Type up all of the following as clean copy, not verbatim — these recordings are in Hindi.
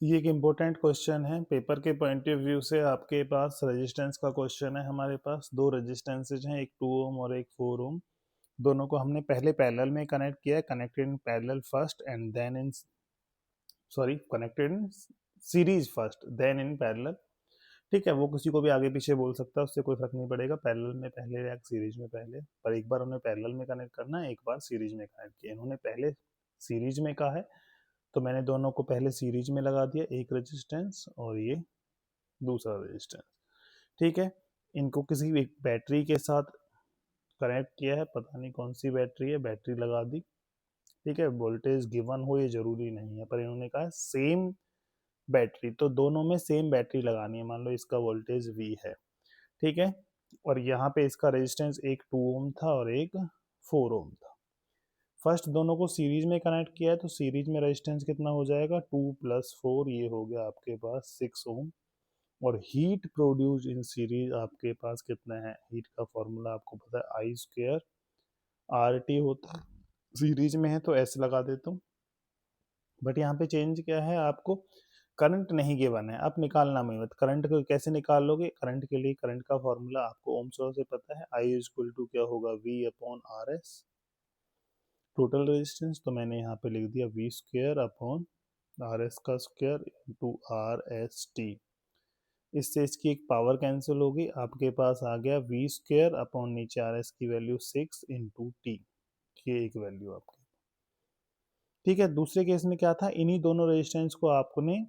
ये एक इम्पोर्टेंट क्वेश्चन है पेपर के पॉइंट ऑफ व्यू से। आपके पास रेजिस्टेंस का क्वेश्चन है। हमारे पास दो रेजिस्टेंसेज हैं, एक 2 ओम और एक 4 ओम। दोनों को हमने पहले पैरेलल में कनेक्ट किया है, connected in parallel first and then in sorry connected in series first then in parallel. ठीक है, वो किसी को भी आगे पीछे बोल सकता है, उससे कोई फर्क नहीं पड़ेगा, पैरेलल में पहले या सीरीज में पहले। पर एक बार उन्हें पैरेलल में कनेक्ट करना है, एक बार सीरीज में कनेक्ट किया। इन्होंने पहले सीरीज में कहा है तो मैंने दोनों को पहले सीरीज में लगा दिया, एक रेजिस्टेंस और ये दूसरा रेजिस्टेंस। ठीक है, इनको किसी एक बैटरी के साथ कनेक्ट किया है, पता नहीं कौन सी बैटरी है, बैटरी लगा दी। ठीक है, वोल्टेज गिवन हो ये जरूरी नहीं है, पर इन्होंने कहा सेम बैटरी, तो दोनों में सेम बैटरी लगानी है। मान लो इसका वोल्टेज V है, ठीक है, और यहाँ पे इसका रेजिस्टेंस एक 2 ओम था और एक 4 ओम था। फर्स्ट दोनों को सीरीज में कनेक्ट किया है तो सीरीज में रेजिस्टेंस कितना हो जाएगा, 2 + 4, ये हो गया आपके पास 6 ओम। और हीट प्रोड्यूस इन सीरीज आपके पास कितना है, हीट का फॉर्मूला आपको पता है, I²RT होता है। सीरीज में है तो S लगा देता हूँ। बट यहाँ पे चेंज क्या है, आपको करंट नहीं गिवन है, आप निकालना मत। करंट को कैसे निकाल लोगे, करंट के लिए करंट का फॉर्मूला आपको ओम्स लॉ से पता है, I क्या होगा, V/RS टोटल रेजिस्टेंस। तो मैंने यहाँ पे लिख दिया V²/RS का स्क्वायर इंटू RST। इससे इसकी एक पावर कैंसिल होगी, आपके पास आ गया V² नीचे RS की वैल्यू 6 इंटू T, ये एक वैल्यू आपकी। ठीक है, दूसरे केस में क्या था, इन्हीं दोनों रेजिस्टेंस को आपने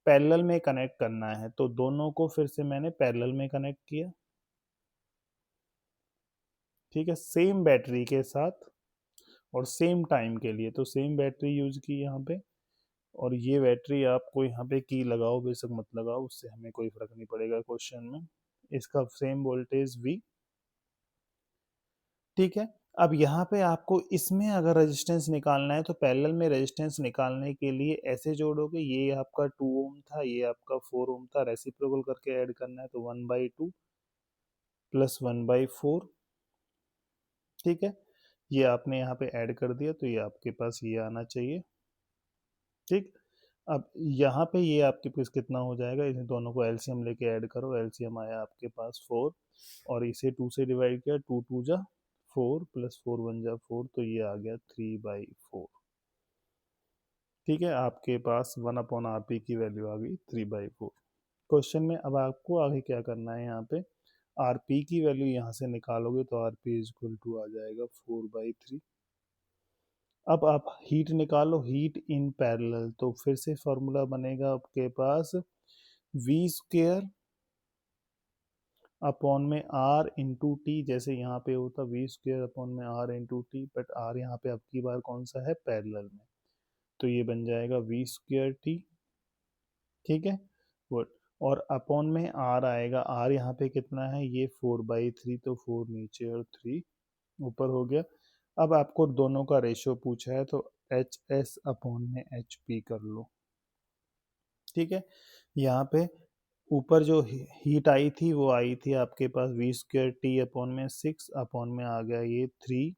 पैरेलल में कनेक्ट करना है, तो दोनों को फिर से मैंने पैरेलल में कनेक्ट किया। ठीक है, सेम बैटरी के साथ और सेम टाइम के लिए, तो सेम बैटरी यूज की यहाँ पे। और ये बैटरी आपको यहाँ पे की लगाओ बेशक मत लगाओ, उससे हमें कोई फर्क नहीं पड़ेगा क्वेश्चन में। इसका सेम वोल्टेज V। ठीक है, अब यहाँ पे आपको इसमें अगर रेजिस्टेंस निकालना है तो पैरेलल में रेजिस्टेंस निकालने के लिए ऐसे जोड़ोगे, ये आपका 2 ओम था, ये आपका 4 ओम था, रेसिप्रोकल करके ऐड करना है, तो 1/2 + 1/4। ठीक है, ये आपने यहाँ पे ऐड कर दिया तो ये आपके पास ये आना चाहिए। ठीक, अब यहाँ पे ये आपके पास कितना हो जाएगा, इन दोनों को एलसीएम लेके ऐड करो, एलसीएम आया आपके पास 4, और इसे 2 से डिवाइड किया, 2 2 जा 4 + 4 1 जा 4, तो ये आ गया 3/4। ठीक है, आपके पास 1/RP की वैल्यू आ गई 3/4। क्वेश्चन में अब आपको आगे क्या करना है, यहाँ पे RP की वैल्यू यहाँ से निकालोगे तो RP = आ जाएगा 4/3। अब आप हीट निकालो, हीट इन पैरेलल, तो फिर से फॉर्मूला बनेगा आपके पास V² में R इंटू टी, जैसे यहाँ पे होता V² में R into T, but R यहाँ पे अब की बार कौन सा है, पैरेलल में, तो ये बन जाएगा V²T। ठीक है, गुड। और अपॉन में R आएगा, R यहाँ पे कितना है, ये 4/3, तो 4 नीचे और 3 ऊपर हो गया। अब आपको दोनों का रेशियो पूछा है तो HS/HP कर लो। ठीक है, यहाँ पे ऊपर जो हीट आई थी वो आई थी आपके पास V²T/6 में आ गया ये 3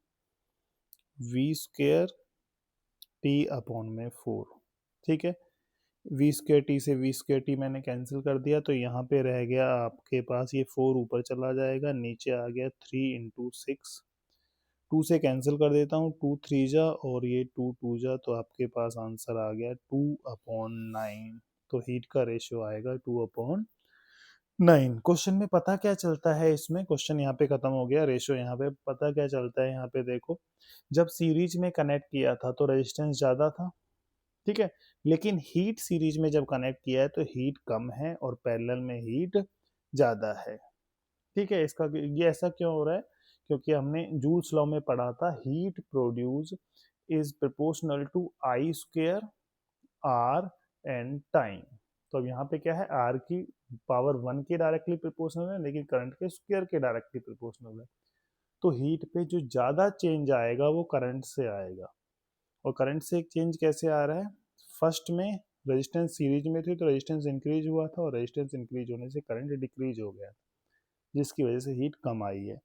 V²T/4। ठीक है, V²T से V²T मैंने कैंसिल कर दिया, तो यहाँ पे रह गया आपके पास ये 4 ऊपर चला जाएगा, नीचे आ गया 3 इंटू 6। 2 से कैंसिल कर देता हूँ, 2 3 जा और ये 2 2 जा, तो आपके पास आंसर आ गया 2/9। तो हीट का रेशियो आएगा 2/9। क्वेश्चन में पता क्या चलता है, इसमें क्वेश्चन यहाँ पे खत्म हो गया, रेशियो यहाँ पे पता क्या चलता है, यहाँ पे देखो, जब सीरीज में कनेक्ट किया था तो रेजिस्टेंस ज़्यादा था। ठीक है, लेकिन हीट सीरीज में जब कनेक्ट किया है तो हीट कम है और पैरेलल में हीट ज़्यादा है। ठीक है, इसका ये ऐसा क्यों हो रहा है, क्योंकि हमने जूल्स लॉ में पढ़ा था, heat produce is proportional to I²R and time. तो अब यहाँ पे क्या है, R की पावर 1 के डायरेक्टली प्रोपोर्शनल है, लेकिन करंट के स्क्वायर के डायरेक्टली प्रोपोर्शनल है। तो हीट पे जो ज़्यादा चेंज आएगा वो करंट से आएगा। और करंट से एक चेंज कैसे आ रहा है, फर्स्ट में रेजिस्टेंस सीरीज में थी तो रेजिस्टेंस इंक्रीज हुआ था, और रेजिस्टेंस इंक्रीज होने से करंट डिक्रीज हो गया, जिसकी वजह से हीट कम आई है।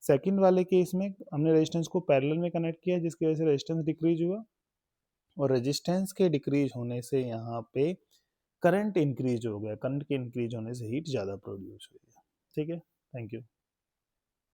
सेकंड वाले केस में हमने रेजिस्टेंस को पैरेलल में कनेक्ट किया, जिसकी वजह से रेजिस्टेंस डिक्रीज हुआ, और रेजिस्टेंस के डिक्रीज होने से यहाँ पे करंट इंक्रीज हो गया, करंट के इंक्रीज होने से हीट ज़्यादा प्रोड्यूस हुई है। ठीक है, थैंक यू।